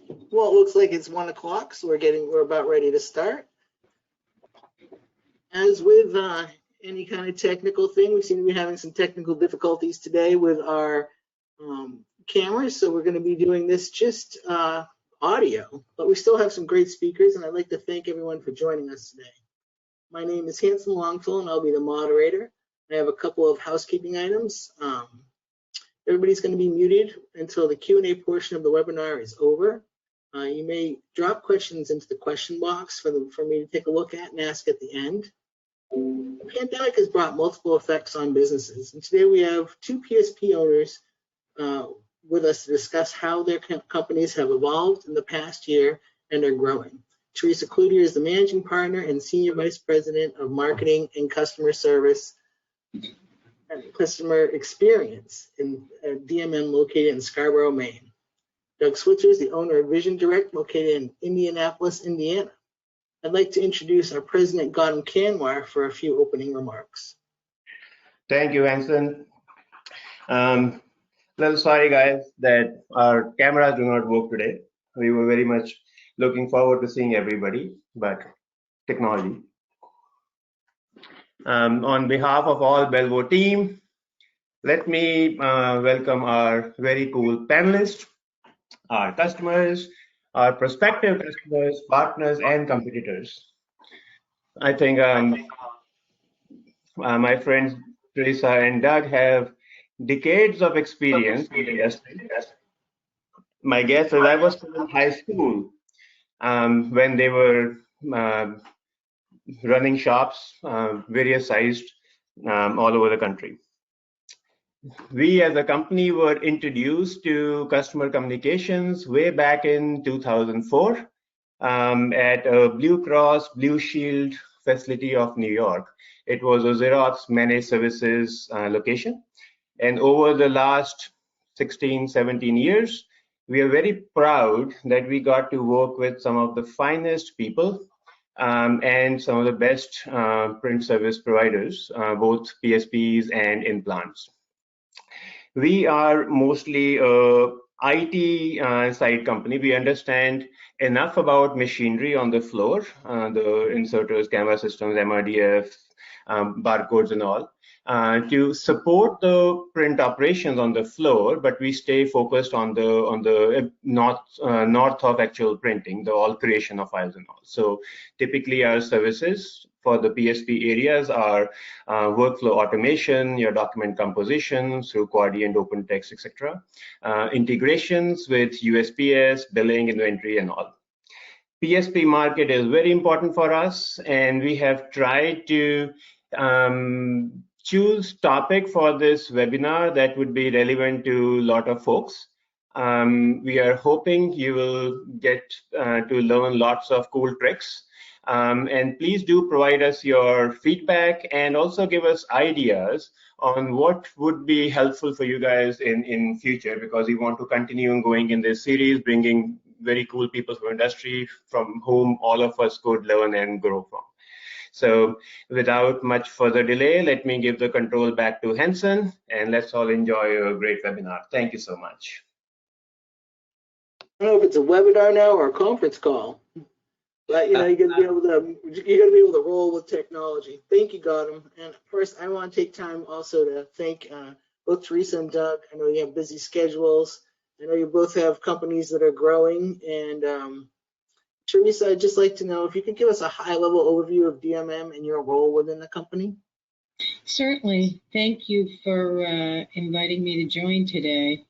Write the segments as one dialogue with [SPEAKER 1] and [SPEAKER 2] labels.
[SPEAKER 1] Well, it looks like it's 1 o'clock, so we're about ready to start. As with any kind of technical thing, we seem to be having some technical difficulties today with our cameras, so we're going to be doing this just audio, but we still have some great speakers, and I'd like to thank everyone for joining us today. My name is Hanson Longfill, and I'll be the moderator. I have a couple of housekeeping items. Everybody's going to be muted until the Q&A portion of the webinar is over. You may drop questions into the question box for me to take a look at and ask at the end. The pandemic has brought multiple effects on businesses, and today we have 2 PSP owners with us to discuss how their companies have evolved in the past year and are growing. Theresa Cloutier is the managing partner and senior vice president of marketing and customer service and customer experience in DMM located in Scarborough, Maine. Doug Switzer is the owner of Vision Direct located in Indianapolis, Indiana. I'd like to introduce our president, Gautam Kanwar, for a few opening remarks.
[SPEAKER 2] Thank you, Hanson. Little sorry, guys, that our cameras do not work today. We were very much looking forward to seeing everybody, but technology. On behalf of all BelWo team, let me welcome our very cool panelists, our customers, our prospective customers, partners, and competitors. I think my friends Theresa and Doug have decades of experience in the industry. My guess is I was still in high school when they were running shops, various sized, all over the country. We as a company were introduced to customer communications way back in 2004 at a Blue Cross Blue Shield facility of New York. It was a Xerox managed services location. And over the last 16, 17 years, we are very proud that we got to work with some of the finest people and some of the best print service providers, both PSPs and implants. We are mostly a IT side company. We understand enough about machinery on the floor, the inserters, camera systems, MRDF, barcodes and all, to support the print operations on the floor, but we stay focused on the north of actual printing, the all creation of files and all. So typically our services for the PSP areas are workflow automation, your document composition through Quadient, OpenText, etc. Integrations with USPS, billing, inventory, and all. PSP market is very important for us, and we have tried to choose topic for this webinar that would be relevant to a lot of folks. We are hoping you will get to learn lots of cool tricks. And please do provide us your feedback and also give us ideas on what would be helpful for you guys in future, because we want to continue going in this series, bringing very cool people from industry from whom all of us could learn and grow from. So without much further delay, let me give the control back to Hanson, and let's all enjoy a great webinar. Thank you so much.
[SPEAKER 1] I don't know if it's a webinar now or a conference call, but you know, you gotta be able to roll with technology. Thank you, Gautam. And first, I want to take time also to thank both Theresa and Doug. I know you have busy schedules. I know you both have companies that are growing, and Theresa, I'd just like to know if you could give us a high-level overview of DMM and your role within the company.
[SPEAKER 3] Certainly. Thank you for inviting me to join today.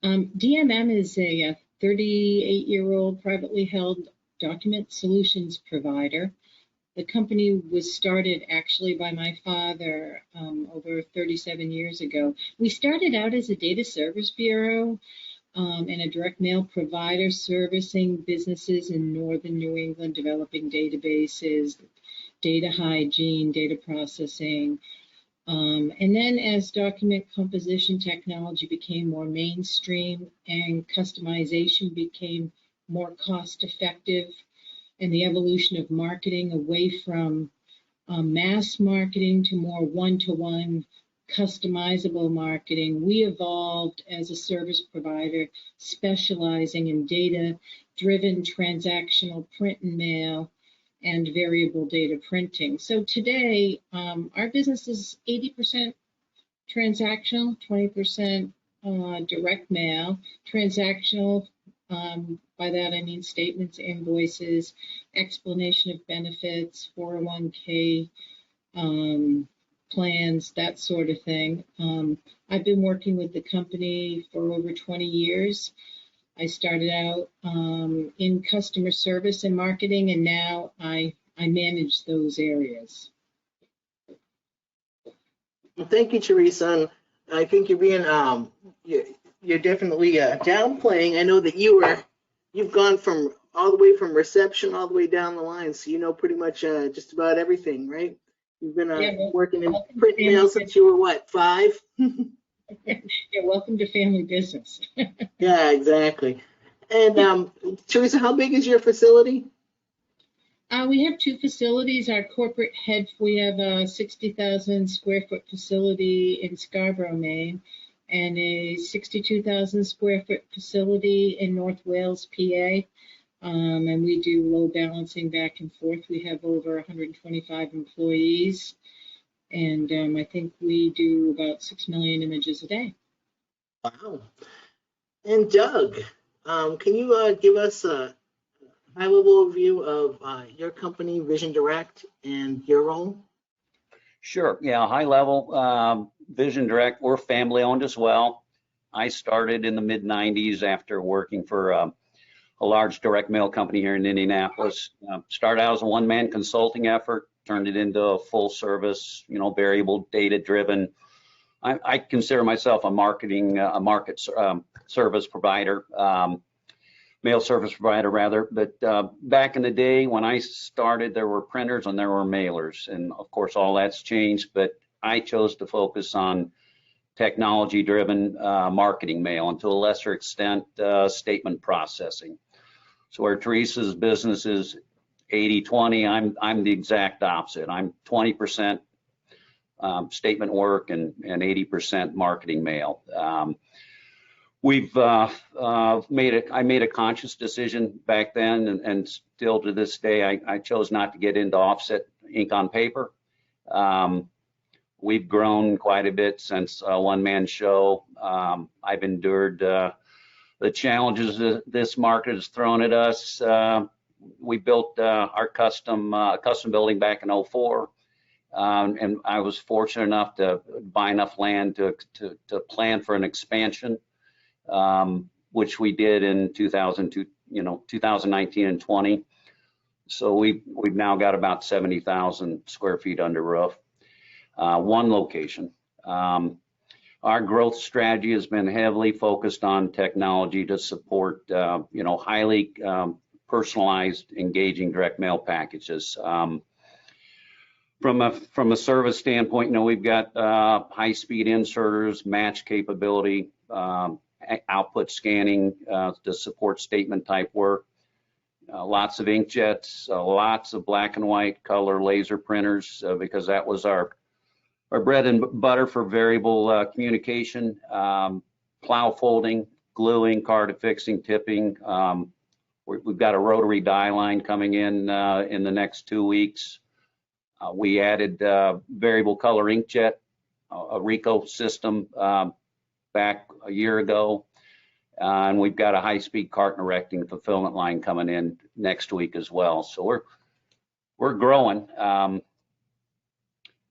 [SPEAKER 3] DMM is a 38-year-old privately held document solutions provider. The company was started actually by my father over 37 years ago. We started out as a data service bureau and a direct mail provider servicing businesses in northern New England, developing databases, data hygiene, data processing. And then as document composition technology became more mainstream and customization became more cost effective, and the evolution of marketing away from mass marketing to more one-to-one customizable marketing, we evolved as a service provider specializing in data driven transactional print and mail, and variable data printing. So today, our business is 80% transactional, 20% direct mail. Transactional, by that I mean statements, invoices, explanation of benefits, 401k plans, that sort of thing. I've been working with the company for over 20 years. I started out in customer service and marketing, and now I manage those areas.
[SPEAKER 1] Well, thank you, Theresa. And I think you're being you're definitely downplaying. I know that you've gone from all the way from reception all the way down the line, so you know pretty much just about everything, right? You've been working in print mail since you were what, 5?
[SPEAKER 3] Yeah, welcome to family business.
[SPEAKER 1] Yeah, exactly. And Theresa, how big is your facility?
[SPEAKER 3] We have 2 facilities. Our corporate head, we have a 60,000 square foot facility in Scarborough, Maine, and a 62,000 square foot facility in North Wales, PA. And we do load balancing back and forth. We have over 125 employees, and I think we do about 6 million images a day.
[SPEAKER 1] Wow. And Doug, can you give us a high-level overview of your company, Vision Direct, and your role?
[SPEAKER 4] Sure. Yeah, high level. Vision Direct, we're family owned as well. I started in the mid-90s after working for a large direct mail company here in Indianapolis. Started out as a one-man consulting effort, turned it into a full service, variable data driven. I consider myself a market service provider, mail service provider rather. But back in the day when I started, there were printers and there were mailers, and of course all that's changed. But I chose to focus on technology-driven marketing mail, and to a lesser extent, statement processing. So where Theresa's business is 80-20, I'm the exact opposite. I'm 20% statement work and 80% marketing mail. I made a conscious decision back then, and still to this day, I chose not to get into offset ink on paper. We've grown quite a bit since a one-man show. I've endured the challenges that this market has thrown at us. We built our custom building back in 2004, and I was fortunate enough to buy enough land to plan for an expansion, which we did in 2019 and 20. So we've now got about 70,000 square feet under roof, one location. Our growth strategy has been heavily focused on technology to support, highly personalized, engaging direct mail packages. From a service standpoint, we've got high-speed inserters, match capability, output scanning to support statement type work. Lots of inkjets, lots of black and white color laser printers, because that was our bread and butter for variable communication, plow folding, gluing, card affixing, tipping. We've got a rotary die line coming in the next 2 weeks. We added variable color inkjet, a Rico system back a year ago. And we've got a high-speed carton erecting fulfillment line coming in next week as well. So we're growing.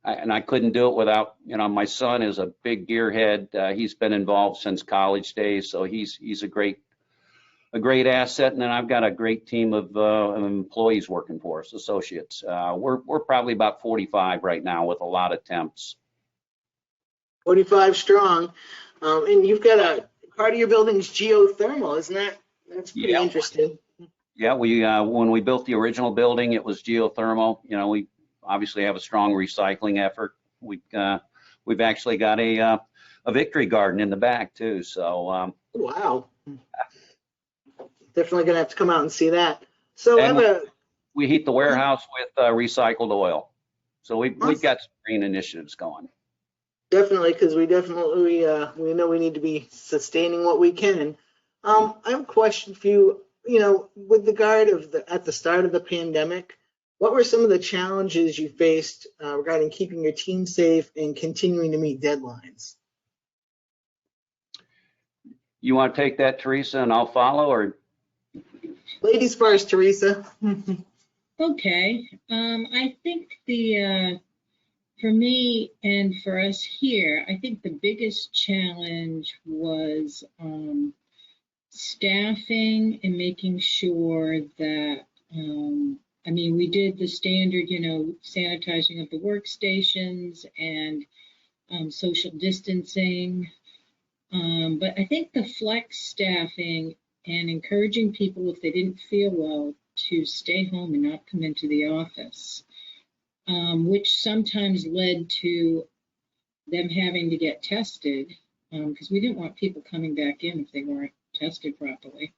[SPEAKER 4] And I couldn't do it without, my son is a big gearhead. He's been involved since college days, so he's a great asset. And then I've got a great team of employees working for us, associates. We're probably about 45 right now with a lot of temps.
[SPEAKER 1] 45 strong. And you've got part of your building's geothermal, isn't that? That's pretty interesting.
[SPEAKER 4] Yeah, when we built the original building, it was geothermal. We obviously have a strong recycling effort. We've actually got a victory garden in the back too. So
[SPEAKER 1] wow, definitely gonna have to come out and see that. So
[SPEAKER 4] we heat the warehouse with recycled oil. So we've got some green initiatives going.
[SPEAKER 1] Definitely, because we know we need to be sustaining what we can. I have a question for you. with regard of at the start of the pandemic, what were some of the challenges you faced regarding keeping your team safe and continuing to meet deadlines?
[SPEAKER 4] You want to take that, Theresa, and I'll follow, or?
[SPEAKER 1] Ladies first, Theresa.
[SPEAKER 3] Okay. I think for me and for us here, I think the biggest challenge was staffing and making sure that, we did the standard, sanitizing of the workstations and social distancing. But I think the flex staffing and encouraging people, if they didn't feel well, to stay home and not come into the office, which sometimes led to them having to get tested, because we didn't want people coming back in if they weren't tested properly,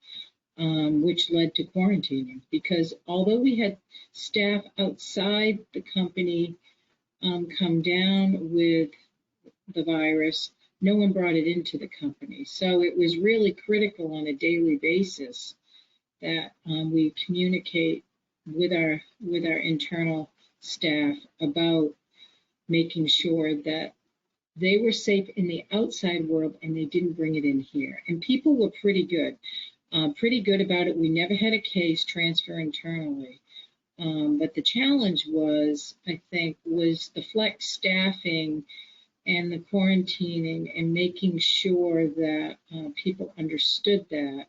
[SPEAKER 3] which led to quarantining. Because although we had staff outside the company come down with the virus, no one brought it into the company. So it was really critical on a daily basis that we communicate with our internal staff about making sure that they were safe in the outside world and they didn't bring it in here. And people were pretty good about it. We never had a case transfer internally. But the challenge was, I think, was the flex staffing and the quarantining and making sure that people understood that.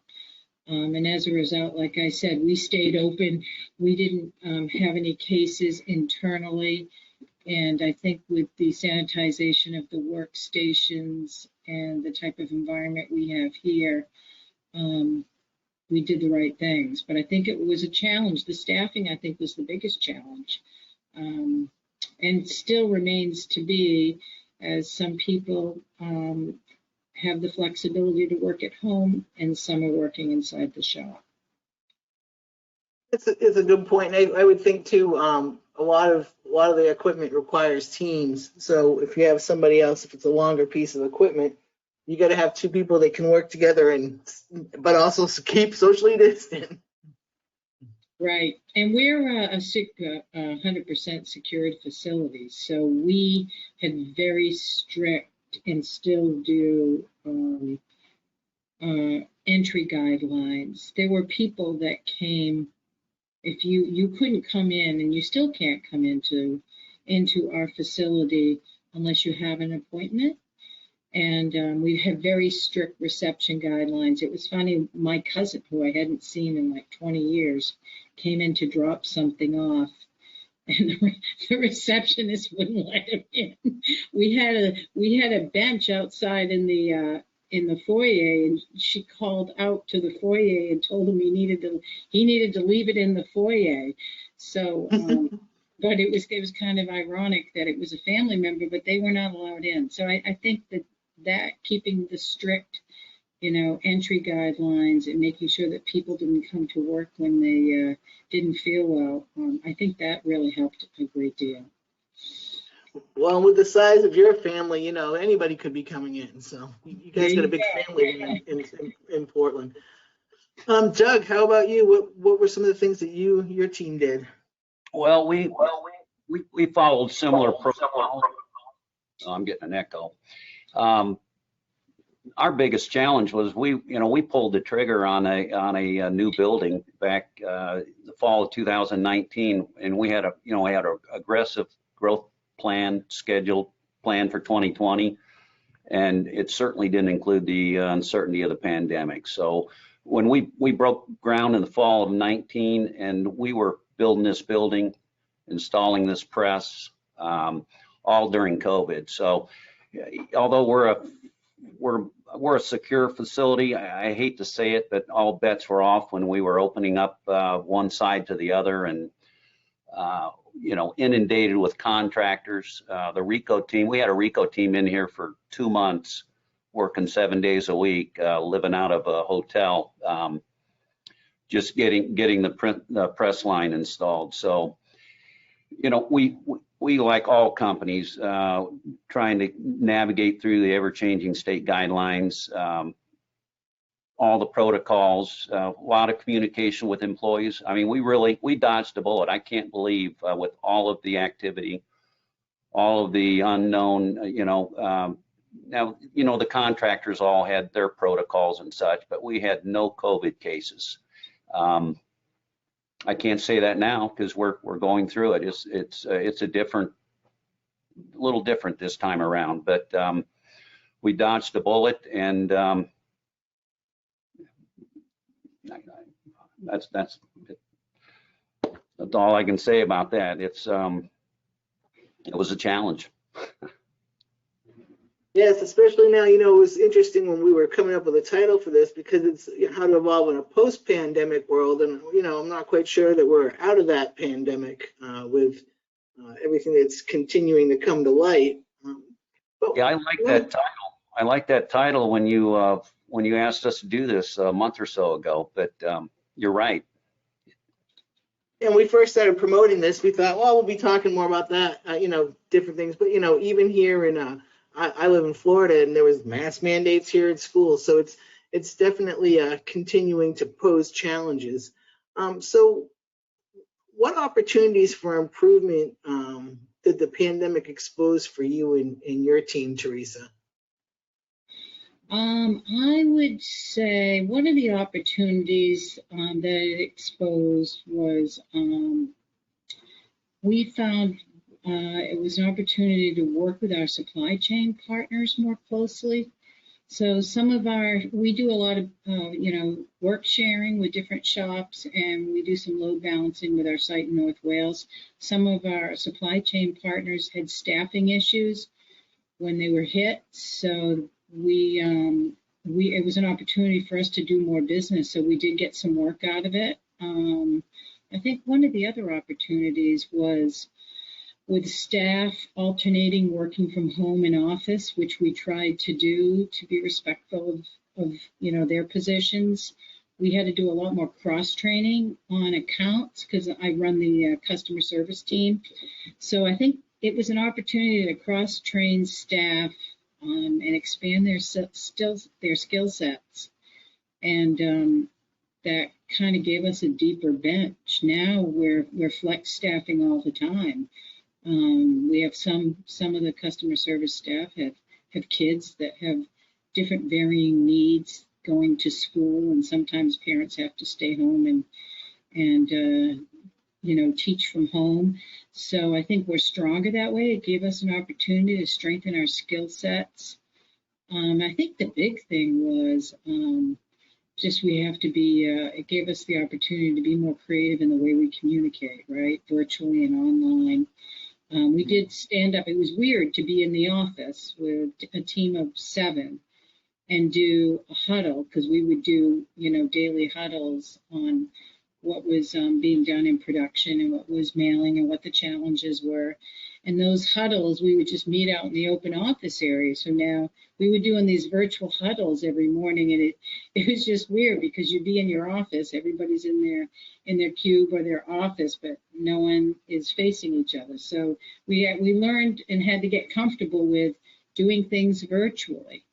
[SPEAKER 3] And as a result, like I said, we stayed open. We didn't have any cases internally. And I think with the sanitization of the workstations and the type of environment we have here, we did the right things. But I think it was a challenge. The staffing, I think, was the biggest challenge. And still remains to be, as some people have the flexibility to work at home and some are working inside the shop.
[SPEAKER 1] It's a good point. I would think too, a lot of the equipment requires teams. So if you have somebody else, if it's a longer piece of equipment, you got to have two people that can work together but also keep socially distant.
[SPEAKER 3] Right, and we're a 100% secured facility, so we had very strict and still do entry guidelines. There were people that came, if you couldn't come in, and you still can't come into our facility unless you have an appointment. And we have very strict reception guidelines. It was funny, my cousin, who I hadn't seen in like 20 years, came in to drop something off, and the receptionist wouldn't let him in. We had a bench outside in the foyer, and she called out to the foyer and told him he needed to leave it in the foyer. So, but it was kind of ironic that it was a family member, but they were not allowed in. So I think that keeping the strict, entry guidelines and making sure that people didn't come to work when they didn't feel well, I think that really helped a great deal.
[SPEAKER 1] Well, with the size of your family, anybody could be coming in. So you guys got a big family in Portland. Doug, how about you? What were some of the things that your team did?
[SPEAKER 4] Well, we followed similar protocols. Oh, I'm getting an echo. Our biggest challenge was we pulled the trigger on a new building back the fall of 2019, and we had a aggressive growth plan scheduled plan for 2020, and it certainly didn't include the uncertainty of the pandemic. So when we broke ground in the fall of 19, and we were building this building, installing this press, all during COVID. So although we're a secure facility, I hate to say it, but all bets were off when we were opening up one side to the other, and inundated with contractors. The RICO team, we had a RICO team in here for 2 months, working 7 days a week, living out of a hotel, just getting the press line installed. So, we, like all companies, trying to navigate through the ever-changing state guidelines. all the protocols, a lot of communication with employees. I mean, we dodged a bullet. I can't believe with all of the activity, all of the unknown, now, the contractors all had their protocols and such, but we had no COVID cases. I can't say that now because we're going through it. It's a little different this time around, but we dodged a bullet, and that's all I can say about that. It was a challenge.
[SPEAKER 1] Yes, especially now, it was interesting when we were coming up with a title for this, because it's how to evolve in a post-pandemic world. And, I'm not quite sure that we're out of that pandemic with everything that's continuing to come to light.
[SPEAKER 4] Yeah, I like that title. I like that title when you asked us to do this a month or so ago, but you're right.
[SPEAKER 1] And we first started promoting this, we thought, well, we'll be talking more about that, different things. But, even here in I live in Florida, and there was mask mandates here at school, so it's definitely continuing to pose challenges. So what opportunities for improvement did the pandemic expose for you and your team, Theresa?
[SPEAKER 3] I would say one of the opportunities that it exposed was we found it was an opportunity to work with our supply chain partners more closely. So we do a lot of, work sharing with different shops, and we do some load balancing with our site in North Wales. Some of our supply chain partners had staffing issues when they were hit. So it was an opportunity for us to do more business. So we did get some work out of it. I think one of the other opportunities was with staff alternating working from home and office, which we tried to do to be respectful of their positions. We had to do a lot more cross training on accounts because I run the customer service team. So I think it was an opportunity to cross train staff and expand their skill sets, and that kind of gave us a deeper bench. Now we're flex staffing all the time. We have some of the customer service staff have kids that have different varying needs going to school, and sometimes parents have to stay home and teach from home. So I think we're stronger that way. It gave us an opportunity to strengthen our skill sets. I think the big thing was just we have to be, it gave us the opportunity to be more creative in the way we communicate, right? Virtually and online. We did stand up. It was weird to be in the office with a team of 7 and do a huddle, because we would do, daily huddles on what was being done in production and what was mailing and what the challenges were. And those huddles, we would just meet out in the open office area. So now we were doing these virtual huddles every morning, and it was just weird because you'd be in your office, everybody's in their cube or their office, but no one is facing each other. So we learned and had to get comfortable with doing things virtually.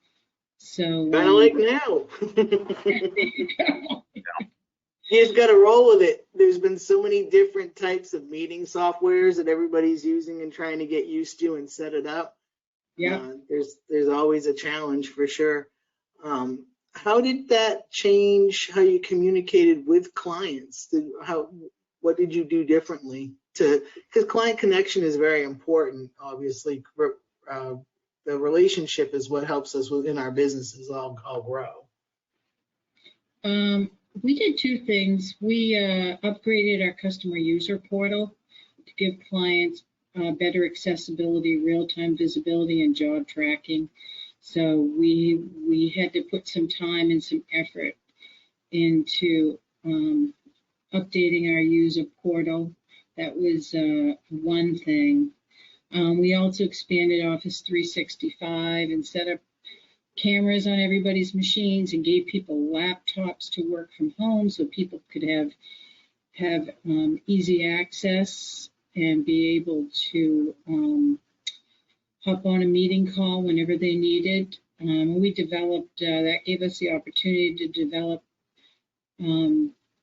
[SPEAKER 3] So
[SPEAKER 1] kind of like now.
[SPEAKER 3] there you go.
[SPEAKER 1] You just got to roll with it. There's been so many different types of meeting softwares that everybody's using and trying to get used to and set it up.
[SPEAKER 3] Yeah.
[SPEAKER 1] There's always a challenge for sure. How did that change how you communicated with clients? What did you do differently? Because client connection is very important, obviously. The relationship is what helps us within our businesses all grow.
[SPEAKER 3] We did 2 things. We upgraded our customer user portal to give clients better accessibility, real-time visibility, and job tracking. So we had to put some time and some effort into updating our user portal. That was one thing. We also expanded Office 365 and set up cameras on everybody's machines and gave people laptops to work from home so people could have easy access and be able to hop on a meeting call whenever they needed. We developed, that gave us the opportunity to develop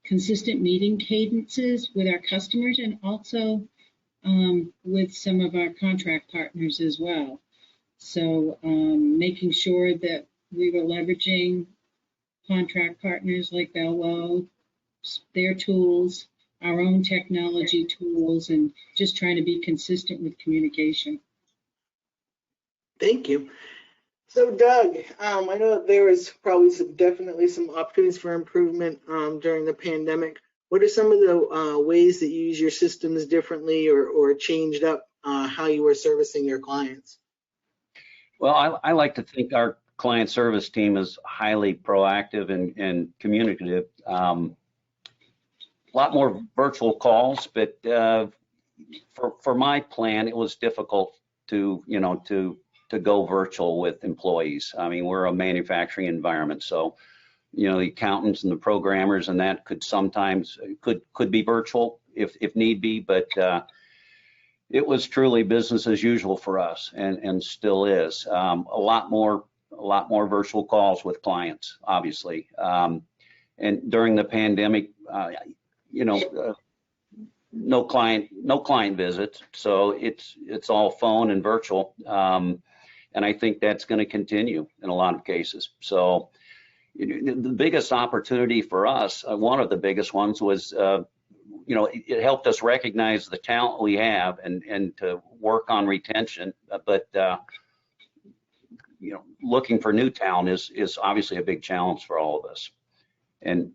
[SPEAKER 3] consistent meeting cadences with our customers and also with some of our contract partners as well. So making sure that we were leveraging contract partners like BelWo, their tools, our own technology tools, and just trying to be consistent with communication.
[SPEAKER 1] Thank you. So Doug, I know there was probably definitely some opportunities for improvement during the pandemic. What are some of the ways that you use your systems differently or changed up how you were servicing your clients?
[SPEAKER 4] Well, I like to think our client service team is highly proactive and communicative. A lot more virtual calls, but for my plan, it was difficult to go virtual with employees. I mean, we're a manufacturing environment, so the accountants and the programmers and that could sometimes could be virtual if need be, but it was truly business as usual for us, and still is. A lot more virtual calls with clients, obviously. And during the pandemic, no client visits, so it's all phone and virtual. And I think that's going to continue in a lot of cases. So the biggest opportunity for us, one of the biggest ones was, it helped us recognize the talent we have and to work on retention. But looking for new talent is obviously a big challenge for all of us, and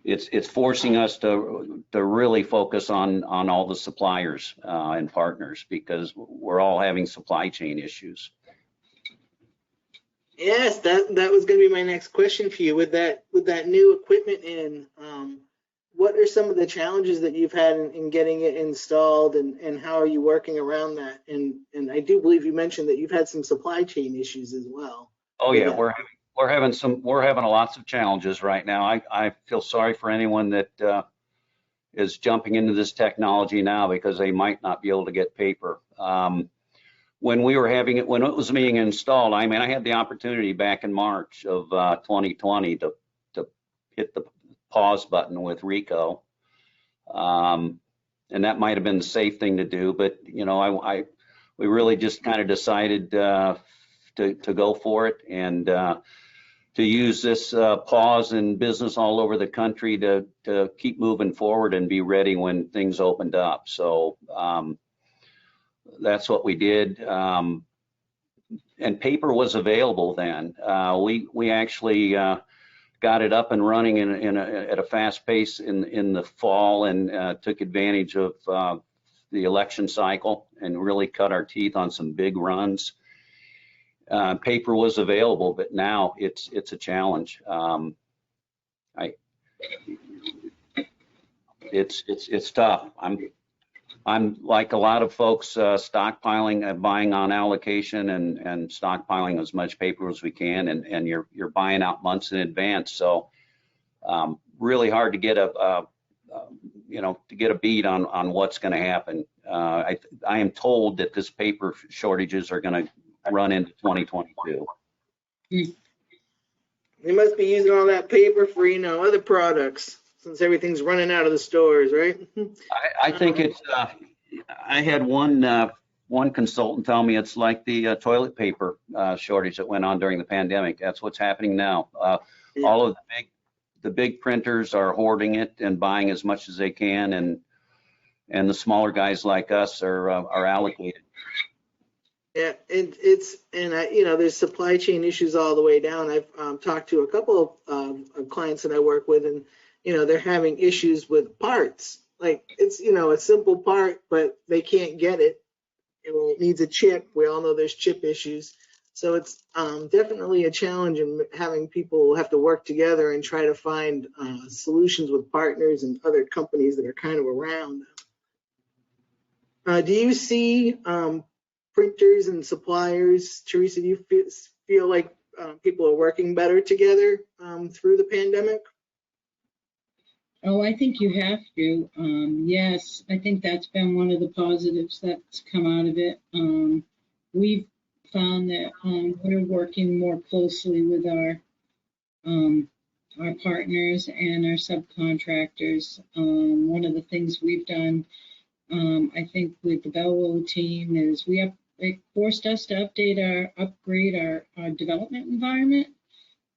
[SPEAKER 4] it's forcing us to really focus on all the suppliers and partners, because we're all having supply chain issues.
[SPEAKER 1] Yes, that was going to be my next question for you. With that new equipment in, what are some of the challenges that you've had in getting it installed, and how are you working around that? And I do believe you mentioned that you've had some supply chain issues as well.
[SPEAKER 4] Oh yeah, we're having lots of challenges right now. I feel sorry for anyone that is jumping into this technology now, because they might not be able to get paper. When it was being installed, I mean, I had the opportunity back in March of 2020 to hit the pause button with Rico, and that might have been the safe thing to do, but we really just kind of decided to go for it, and to use this pause in business all over the country to keep moving forward and be ready when things opened up. So that's what we did. And paper was available then. We actually got it up and running at a fast pace in the fall, and took advantage of the election cycle and really cut our teeth on some big runs. Paper was available, but now it's a challenge. It's tough. I'm like a lot of folks, stockpiling, buying on allocation, and stockpiling as much paper as we can, and you're buying out months in advance. So really hard to get a beat on what's going to happen. I am told that this paper shortages are going to run into 2022.
[SPEAKER 1] They must be using all that paper for other products, since everything's running out of the stores, right?
[SPEAKER 4] I think it's. I had one consultant tell me it's like the toilet paper shortage that went on during the pandemic. That's what's happening now. All of the big printers are hoarding it and buying as much as they can, and the smaller guys like us are allocated.
[SPEAKER 1] Yeah, and there's supply chain issues all the way down. I've talked to a couple of clients that I work with, and they're having issues with parts. Like it's a simple part, but they can't get it. It needs a chip. We all know there's chip issues, so it's definitely a challenge in having people have to work together and try to find solutions with partners and other companies that are kind of around. Do you see printers and suppliers, Theresa, do you feel like people are working better together through the pandemic?
[SPEAKER 3] Oh, I think you have to. Yes, I think that's been one of the positives that's come out of it. We've found that we're working more closely with our partners and our subcontractors. One of the things we've done, I think, with the BelWo team is it forced us to upgrade our development environment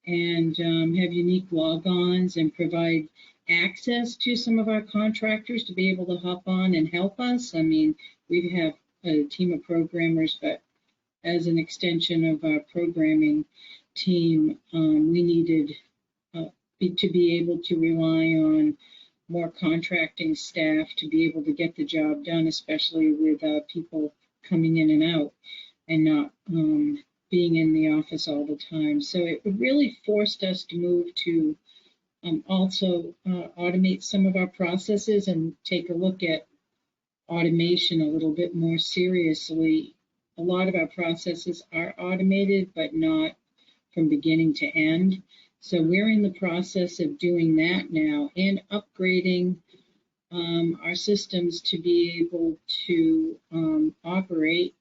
[SPEAKER 3] and have unique logons and provide access to some of our contractors to be able to hop on and help us. I mean, we have a team of programmers, but as an extension of our programming team, we needed to be able to rely on more contracting staff to be able to get the job done, especially with people coming in and out and not being in the office all the time. So it really forced us to move to also automate some of our processes and take a look at automation a little bit more seriously. A lot of our processes are automated, but not from beginning to end. So we're in the process of doing that now and upgrading our systems to be able to operate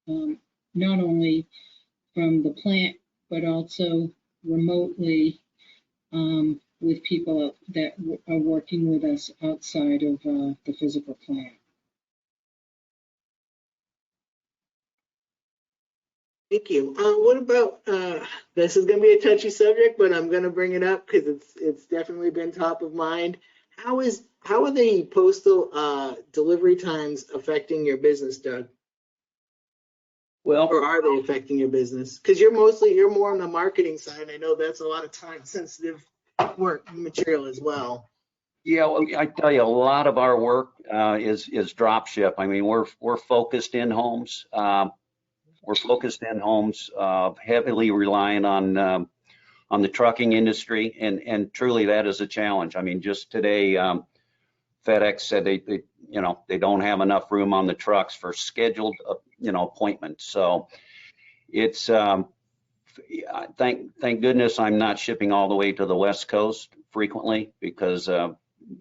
[SPEAKER 3] not only from the plant, but also remotely with people that are working with us outside of the physical plant.
[SPEAKER 1] Thank you. What about, this is going to be a touchy subject, but I'm going to bring it up because it's definitely been top of mind. How are the postal delivery times affecting your business, Doug?
[SPEAKER 4] Well,
[SPEAKER 1] Or are they affecting your business? Because you're more on the marketing side. I know that's a lot of time sensitive work material as well.
[SPEAKER 4] yeah, well, I tell you, a lot of our work is drop ship. I mean, we're focused in homes. We're focused in homes, heavily relying on the trucking industry, and truly that is a challenge. I mean, just today, FedEx said they don't have enough room on the trucks for scheduled appointments. So it's thank goodness I'm not shipping all the way to the West Coast frequently, because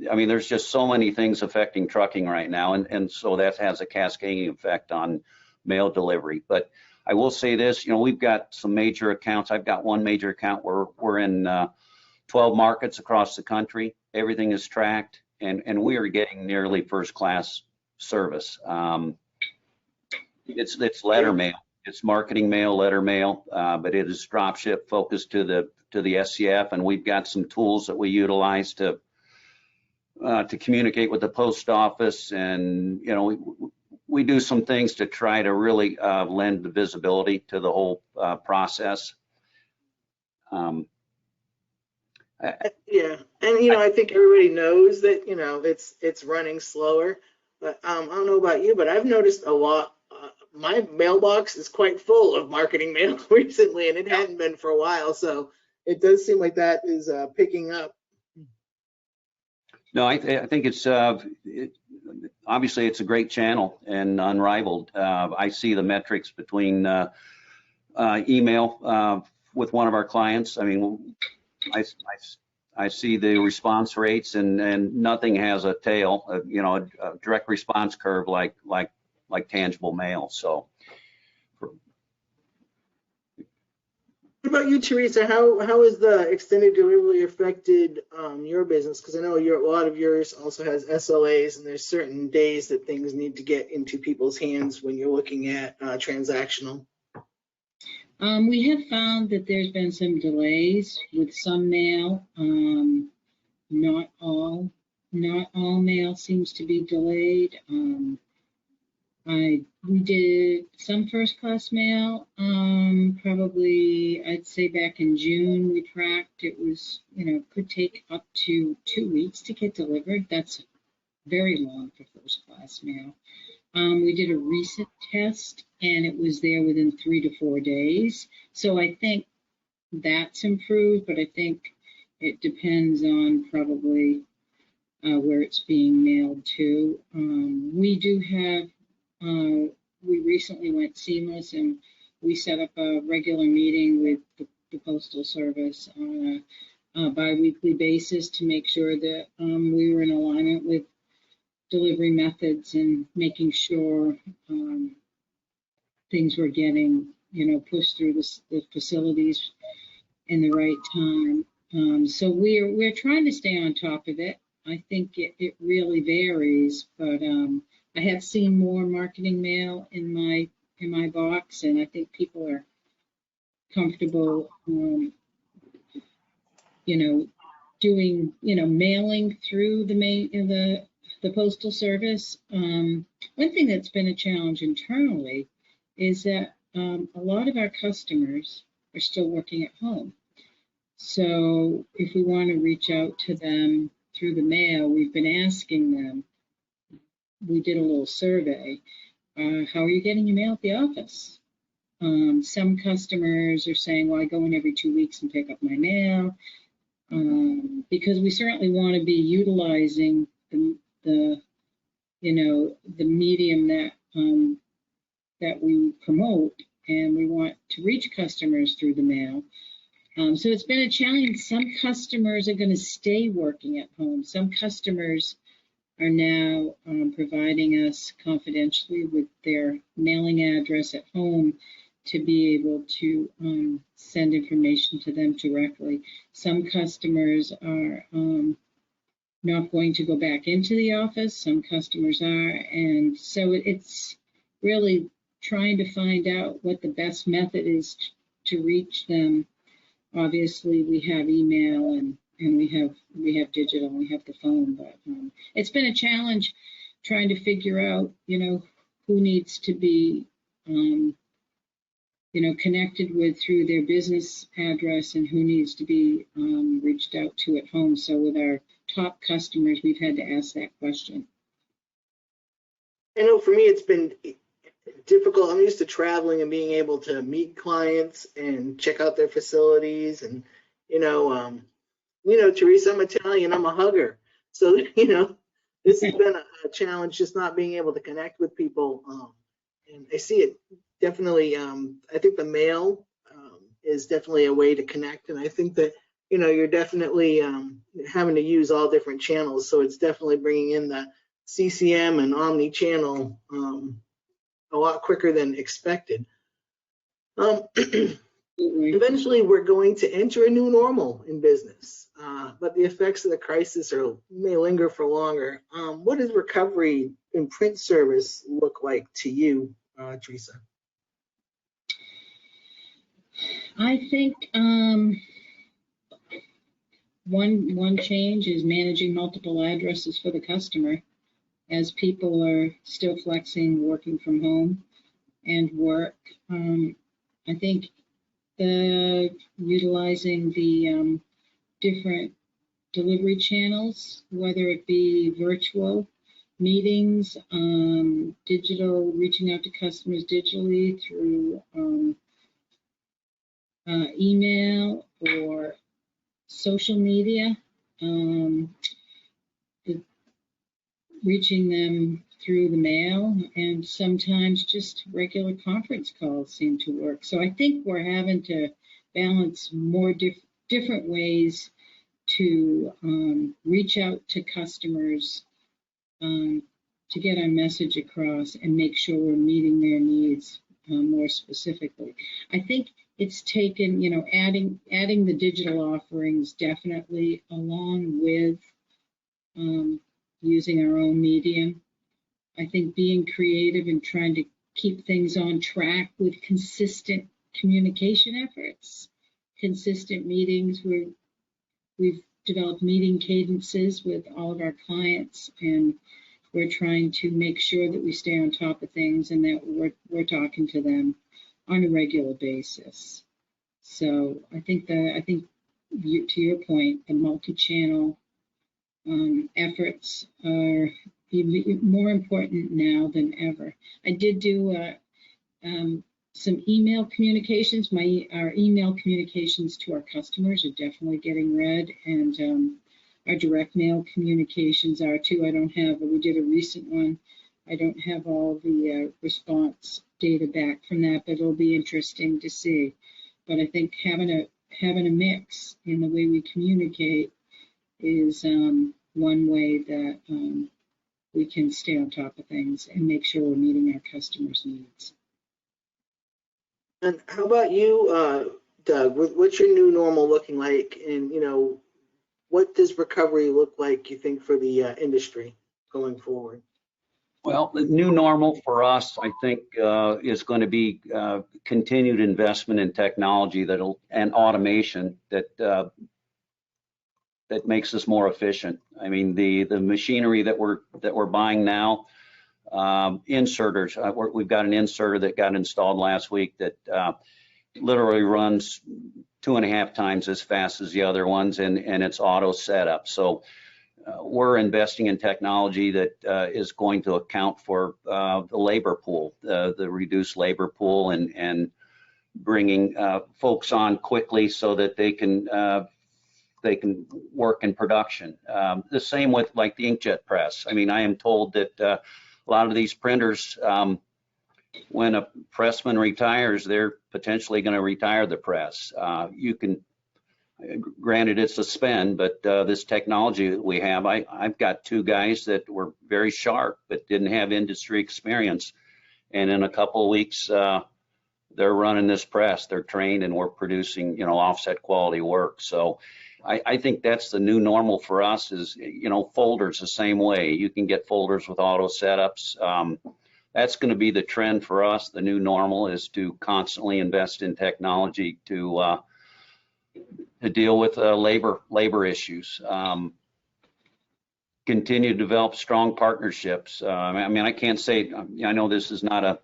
[SPEAKER 4] I mean, there's just so many things affecting trucking right now, and so that has a cascading effect on mail delivery. But I will say this, we've got some major accounts. I've got one major account where we're in 12 markets across the country. Everything is tracked, and we are getting nearly first class service. It's letter mail, it's marketing mail, letter mail, but it is drop ship focused to the SCF, and we've got some tools that we utilize to communicate with the post office, and we do some things to try to really lend the visibility to the whole process.
[SPEAKER 1] Yeah, and I think everybody knows that it's running slower. But I don't know about you, but I've noticed a lot. My mailbox is quite full of marketing mail recently, and it hadn't been for a while. So it does seem like that is picking up.
[SPEAKER 4] No, I think it's obviously it's a great channel and unrivaled. I see the metrics between email with one of our clients. I mean, I see the response rates, and nothing has a tail, a direct response curve like tangible mail. So.
[SPEAKER 1] What about you, Theresa? How has the extended delivery affected your business? Because I know a lot of yours also has SLAs, and there's certain days that things need to get into people's hands when you're looking at transactional.
[SPEAKER 3] We have found that there's been some delays with some mail. Not all mail seems to be delayed. We did some first class mail, probably I'd say back in June. We tracked it was, could take up to 2 weeks to get delivered. That's very long for first class mail. We did a recent test, and it was there within 3 to 4 days. So I think that's improved, but I think it depends on probably where it's being mailed to. We do have we recently went seamless, and we set up a regular meeting with the Postal Service on a bi-weekly basis to make sure that we were in alignment with delivery methods and making sure things were getting push through the facilities in the right time. So we're trying to stay on top of it. I think it really varies, but I have seen more marketing mail in my box, and I think people are comfortable, doing, mailing through the postal service. One thing that's been a challenge internally is that a lot of our customers are still working at home. So if we want to reach out to them through the mail, we've been asking them, we did a little survey, how are you getting your mail at the office? Some customers are saying, well, I go in every 2 weeks and pick up my mail, because we certainly want to be utilizing the medium that we promote, and we want to reach customers through the mail. So it's been a challenge. Some customers are going to stay working at home. Some customers are now providing us confidentially with their mailing address at home to be able to send information to them directly. Some customers are not going to go back into the office. Some customers are. And so it's really trying to find out what the best method is to reach them. Obviously, we have email and we have digital, and we have the phone, but it's been a challenge trying to figure out, who needs to be, connected with through their business address and who needs to be reached out to at home. So with our top customers, we've had to ask that question.
[SPEAKER 1] I know for me, it's been difficult. I'm used to traveling and being able to meet clients and check out their facilities. And, Theresa, I'm Italian, I'm a hugger. So, this has been a challenge, just not being able to connect with people. And I see it definitely. I think the mail is definitely a way to connect. And I think that, you're definitely having to use all different channels. So it's definitely bringing in the CCM and omnichannel a lot quicker than expected. Eventually, we're going to enter a new normal in business, but the effects of the crisis may linger for longer. What does recovery in print service look like to you, Theresa?
[SPEAKER 3] I think one change is managing multiple addresses for the customer, as people are still flexing, working from home and work. I think utilizing the different delivery channels, whether it be virtual meetings, digital, reaching out to customers digitally through email or social media, reaching them through the mail, and sometimes just regular conference calls seem to work. So I think we're having to balance more different ways to reach out to customers, to get our message across and make sure we're meeting their needs more specifically. I think it's taken, adding the digital offerings definitely, along with using our own medium. I think being creative and trying to keep things on track with consistent communication efforts, consistent meetings. We've developed meeting cadences with all of our clients, and we're trying to make sure that we stay on top of things and that we're talking to them on a regular basis. So I think to your point, the multi-channel efforts are more important now than ever. I did do some email communications. Our email communications to our customers are definitely getting read, and our direct mail communications are too. We did a recent one. I don't have all the response data back from that, but it'll be interesting to see. But I think having a mix in the way we communicate is one way that we can stay on top of things and make sure we're meeting our customers' needs.
[SPEAKER 1] And how about you, Doug? What's your new normal looking like? And, what does recovery look like, you think, for the industry going forward?
[SPEAKER 4] Well, the new normal for us, I think, is going to be continued investment in technology and automation that makes us more efficient. I mean, the machinery that we're buying now, inserters. We've got an inserter that got installed last week that literally runs 2.5 times as fast as the other ones, and it's auto setup. So we're investing in technology that is going to account for the labor pool, the reduced labor pool, and bringing folks on quickly so that they can work in production. The same with like the inkjet press. I mean, I am told that a lot of these printers, when a pressman retires, they're potentially going to retire the press. Granted, it's a spend, but this technology that we have, I've got 2 guys that were very sharp but didn't have industry experience, and in a couple of weeks, they're running this press. They're trained, and we're producing, offset quality work. So I think that's the new normal for us. Is folders the same way. You can get folders with auto setups. That's going to be the trend for us. The new normal is to constantly invest in technology to deal with labor issues. Continue to develop strong partnerships. I mean, I can't say, I know this is not a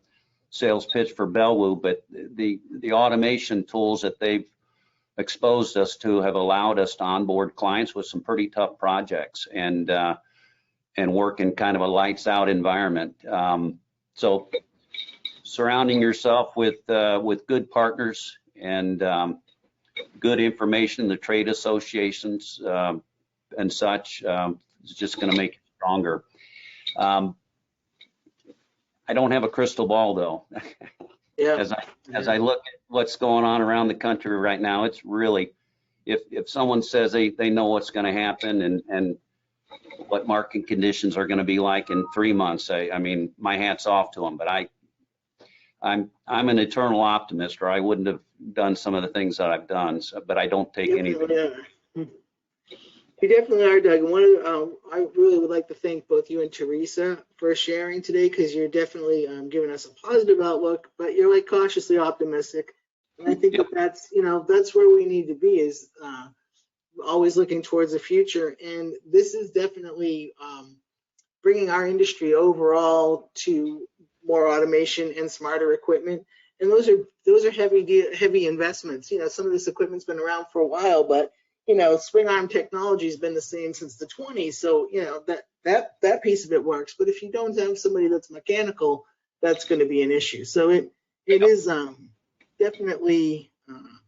[SPEAKER 4] sales pitch for BelWo, but the automation tools that they've exposed us to have allowed us to onboard clients with some pretty tough projects and work in kind of a lights out environment. So surrounding yourself with good partners and good information in the trade associations and such is just going to make it stronger. I don't have a crystal ball though.
[SPEAKER 1] Yeah.
[SPEAKER 4] As I look at what's going on around the country right now, it's really, if someone says they know what's going to happen and what market conditions are going to be like in 3 months, I mean, my hat's off to them. But I'm an eternal optimist, or I wouldn't have done some of the things that I've done. So, but I don't take anything.
[SPEAKER 1] You definitely are, Doug. I really would like to thank both you and Theresa for sharing today, because you're definitely giving us a positive outlook, but you're like cautiously optimistic. And I think that's where we need to be, is always looking towards the future. And this is definitely bringing our industry overall to more automation and smarter equipment. And those are heavy investments. Some of this equipment's been around for a while, but swing arm technology has been the same since the 20s. So that piece of it works. But if you don't have somebody that's mechanical, that's going to be an issue. So it is definitely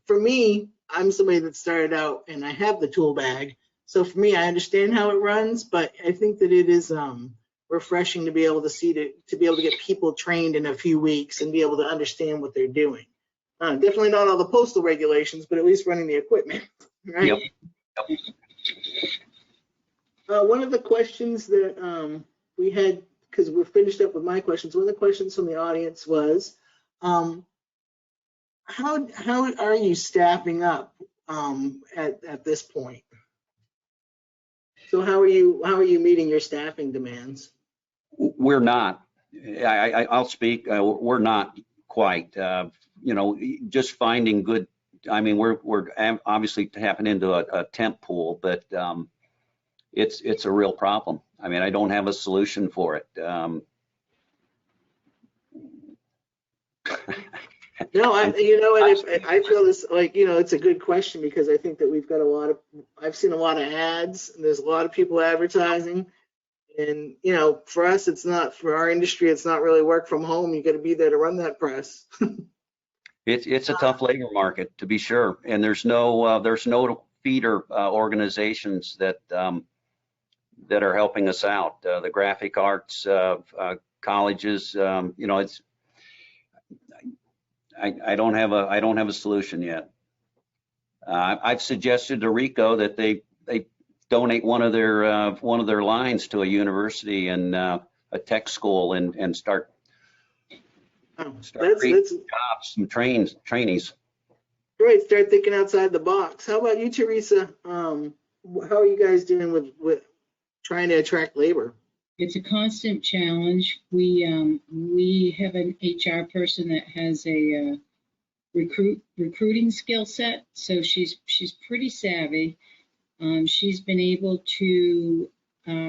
[SPEAKER 1] for me. I'm somebody that started out and I have the tool bag. So for me, I understand how it runs, but I think that it is refreshing to be able to be able to get people trained in a few weeks and be able to understand what they're doing. Definitely not all the postal regulations, but at least running the equipment, right?
[SPEAKER 4] Yep.
[SPEAKER 1] One of the questions that we had, because we're finished up with my questions, one of the questions from the audience was, how are you staffing up at this point? So how are you meeting your staffing demands?
[SPEAKER 4] We're not. I'll speak. We're not quite. Just finding good. I mean, we're obviously tapping into a temp pool, but it's a real problem. I mean, I don't have a solution for it.
[SPEAKER 1] No, I feel this it's a good question, because I think that we've got I've seen a lot of ads, and there's a lot of people advertising, and for us, for our industry, it's not really work from home. You got to be there to run that press.
[SPEAKER 4] It's a tough labor market, to be sure, and there's no feeder organizations that are helping us out. The graphic arts colleges, it's. I don't have a solution yet. I've suggested to Rico that they donate one of their lines to a university and a tech school and start
[SPEAKER 1] Oh,
[SPEAKER 4] Start creating
[SPEAKER 1] that's
[SPEAKER 4] jobs, some trainees.
[SPEAKER 1] great. Start thinking outside the box. How about you, Theresa? How are you guys doing with trying to attract labor?
[SPEAKER 3] It's a constant challenge. We have an HR person that has a recruiting skill set, so she's pretty savvy. She's been able to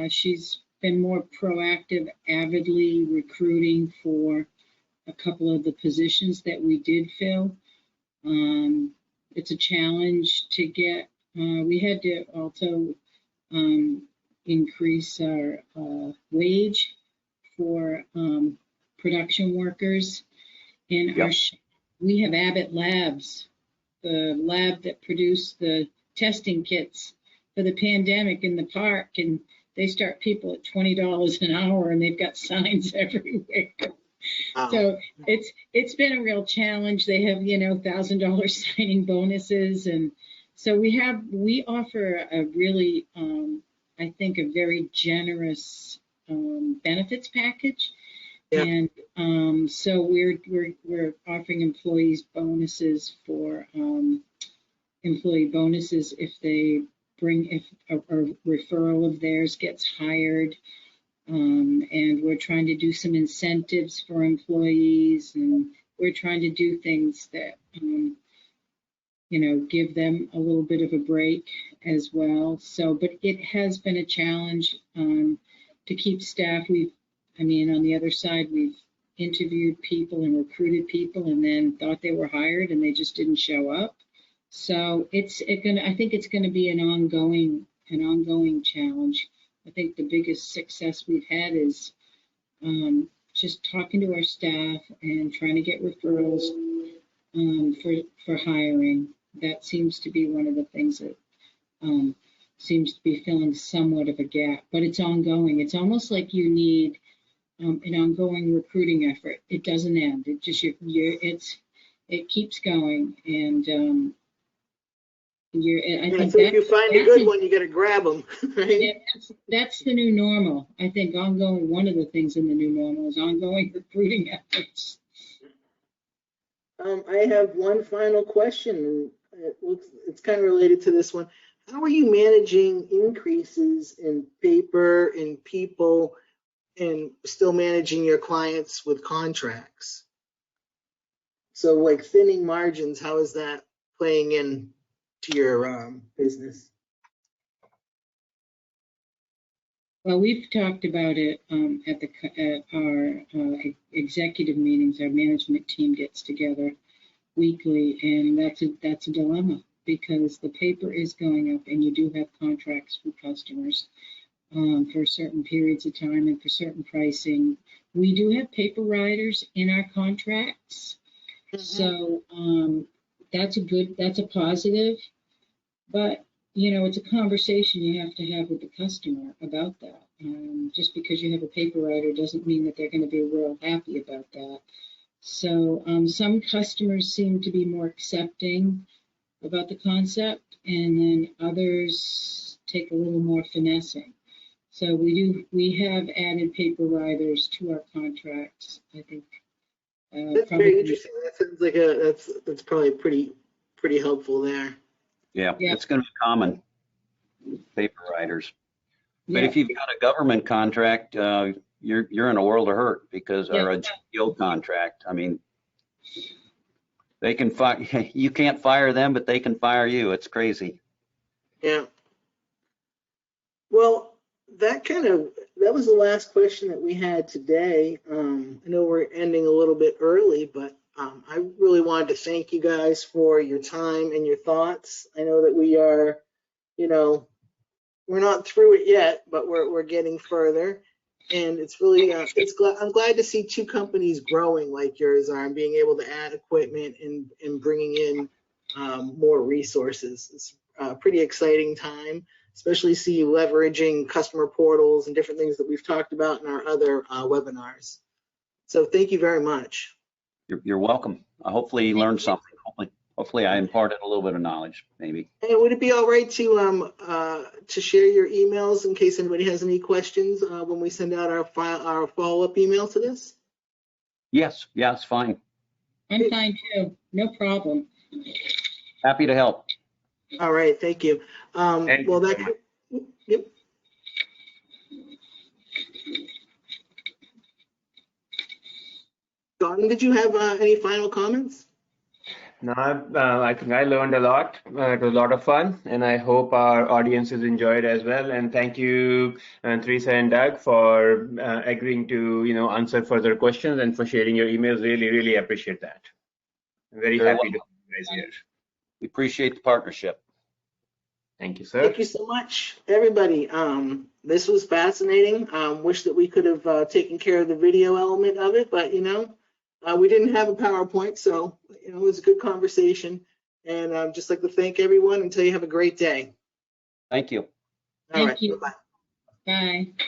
[SPEAKER 3] she's been more proactive, avidly recruiting for a couple of the positions that we did fill. It's a challenge to get. We had to also increase our wage for production workers. And
[SPEAKER 4] Yep.
[SPEAKER 3] we have Abbott Labs, the lab that produced the testing kits for the pandemic in the park, and they start people at $20 an hour, and they've got signs everywhere.
[SPEAKER 1] Wow.
[SPEAKER 3] So it's been a real challenge. They have $1,000 signing bonuses, and so we offer a really I think a very generous benefits package.
[SPEAKER 1] Yeah.
[SPEAKER 3] And so we're offering employees bonuses for employee bonuses if they if a referral of theirs gets hired. And we're trying to do some incentives for employees, and we're trying to do things that give them a little bit of a break as well. So, but it has been a challenge to keep staff. On the other side, we've interviewed people and recruited people and then thought they were hired and they just didn't show up. So I think it's gonna be an ongoing challenge. I think the biggest success we've had is just talking to our staff and trying to get referrals for hiring. That seems to be one of the things that seems to be filling somewhat of a gap, but it's ongoing. It's almost like you need an ongoing recruiting effort. It doesn't end. It just it keeps going, and I think
[SPEAKER 1] so if you find a good one, you got to grab them, right?
[SPEAKER 3] Yeah, that's the new normal. I think one of the things in the new normal is ongoing recruiting efforts.
[SPEAKER 1] I have one final question. It's kind of related to this one. How are you managing increases in paper and people and still managing your clients with contracts? So like thinning margins, how is that playing in to your business?
[SPEAKER 3] Well, we've talked about it at our executive meetings. Our management team gets together weekly, and that's a dilemma because the paper is going up, and you do have contracts with customers for certain periods of time and for certain pricing. We do have paper riders in our contracts, so that's a positive. But it's a conversation you have to have with the customer about that. Just because you have a paper rider doesn't mean that they're going to be real happy about that. So some customers seem to be more accepting about the concept, and then others take a little more finessing. So we have added paper riders to our contracts. I think
[SPEAKER 1] that's very interesting. That sounds like that's probably pretty helpful there.
[SPEAKER 4] Yeah, it's going to be common, paper riders. But
[SPEAKER 3] Yeah.
[SPEAKER 4] if you've got a government contract, you're in a world of hurt because or a GPO contract. I mean, they can you can't fire them, but they can fire you. It's crazy.
[SPEAKER 1] Yeah. Well, that was the last question that we had today. I know we're ending a little bit early, but I really wanted to thank you guys for your time and your thoughts. I know that we are, we're not through it yet, but we're getting further. And it's really, I'm glad to see two companies growing like yours are and being able to add equipment and bringing in more resources. It's a pretty exciting time, especially see you leveraging customer portals and different things that we've talked about in our other webinars. So thank you very much.
[SPEAKER 4] You're welcome. Hopefully you learned something. Hopefully I imparted a little bit of knowledge, maybe.
[SPEAKER 1] And would it be all right to share your emails in case anybody has any questions when we send out our follow-up email to this?
[SPEAKER 4] Yes, yeah, it's fine.
[SPEAKER 3] I'm fine too. No problem.
[SPEAKER 4] Happy to help.
[SPEAKER 1] All right, thank you.
[SPEAKER 2] Thank
[SPEAKER 1] Well,
[SPEAKER 2] you
[SPEAKER 1] that,
[SPEAKER 2] so much.
[SPEAKER 1] yep. Gordon, did you have any final comments?
[SPEAKER 2] No, I think I learned a lot. It was a lot of fun, and I hope our audiences enjoyed as well. And thank you, Theresa and Doug, for agreeing to answer further questions and for sharing your emails. Really, really appreciate that. I'm very
[SPEAKER 4] Very
[SPEAKER 2] happy to
[SPEAKER 4] well.
[SPEAKER 2] have you guys here.
[SPEAKER 4] We appreciate the partnership.
[SPEAKER 2] Thank you, sir.
[SPEAKER 1] Thank you so much, everybody. This was fascinating. Wish that we could have taken care of the video element of it, but we didn't have a PowerPoint, so it was a good conversation. And I'd just like to thank everyone and tell you have a great day.
[SPEAKER 4] Thank you.
[SPEAKER 1] All right,
[SPEAKER 3] Thank you.
[SPEAKER 1] bye-bye.
[SPEAKER 3] Bye.